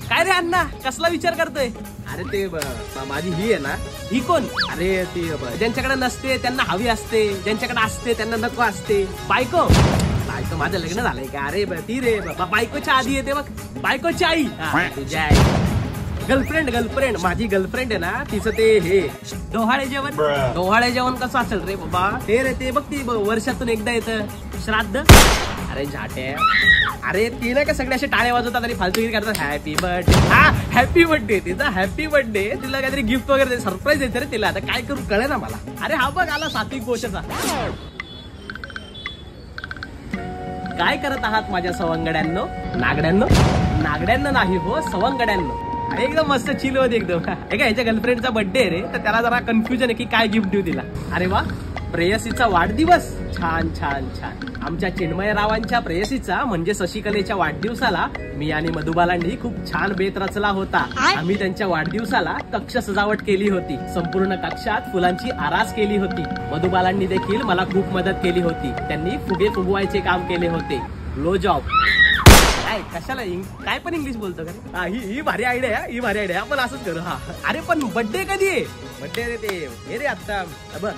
काय रे अण्णा, कसला विचार करतोय? अरे ते माझी ही आहे ना. ही कोण? अरे ती ज्यांच्याकडे नसते त्यांना हवी असते, ज्यांच्याकडे असते त्यांना नको असते. बायको. बायको माझं लग्न झालंय का? अरे ती रे बायकोच्या आधी येते बघ, बायकोची आई. तुझ्या आई. गर्लफ्रेंड माझी गर्लफ्रेंड आहे ना, तिचं ते हे डोहाळे जेवण कसं असेल रे बाबा? ते रे ते बघ, ती वर्षातून एकदा येतं श्राद्ध. अरे झाट्या, अरे ती नाही का सगळे असे टाळे वाजवतात आणि फालतूगिरी करतात. Happy birthday. हा हॅपी बर्थडे, तिचा हॅपी बर्थडे. तिला काहीतरी गिफ्ट वगैरे सरप्राईज द्यायचं रे तिला. आता काय करू कळे ना मला. अरे हा बघ आला सात्विक गोष्टचा. काय करत आहात माझ्या सवंगड्यांनो? नागड्यांनो नाही हो, सवंगड्यांनो. एकदम मस्त चिल होती एकदम. ह्याच्या गर्लफ्रेंडचा बर्थडे रे, तर त्याला जरा कन्फ्युजन आहे की काय गिफ्ट देऊ तिला. अरे वा, प्रेयसीचा वाढदिवस. छान छान छान. आमच्या चिन्मय रावांच्या प्रेयसीचा म्हणजे शशिकलेच्या वाढदिवसाला मी आणि मधुबालांनी खूप छान बेत रचला होता. आम्ही त्यांच्या वाढदिवसाला कक्ष सजावट केली होती. संपूर्ण कक्षात फुलांची आरास केली होती. मधुबालांनी देखील मला खूप मदत केली होती. त्यांनी फुगे फुगवायचे काम केले होते. Low job. काय कशाला काय पण इंग्लिश बोलतो का? ही भारी आयडिया आहे, ही भारी आयडिया. आपण असंच करू. हा अरे पण बर्थडे कधी आहे? बर्थडे रे ते हे रे आता.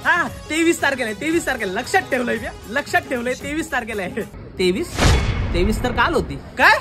हा 23 तारखेला आहे. 23 तारखेला लक्षात ठेवलंय 23 तारखेला आहे. 23 तर काल होती काय?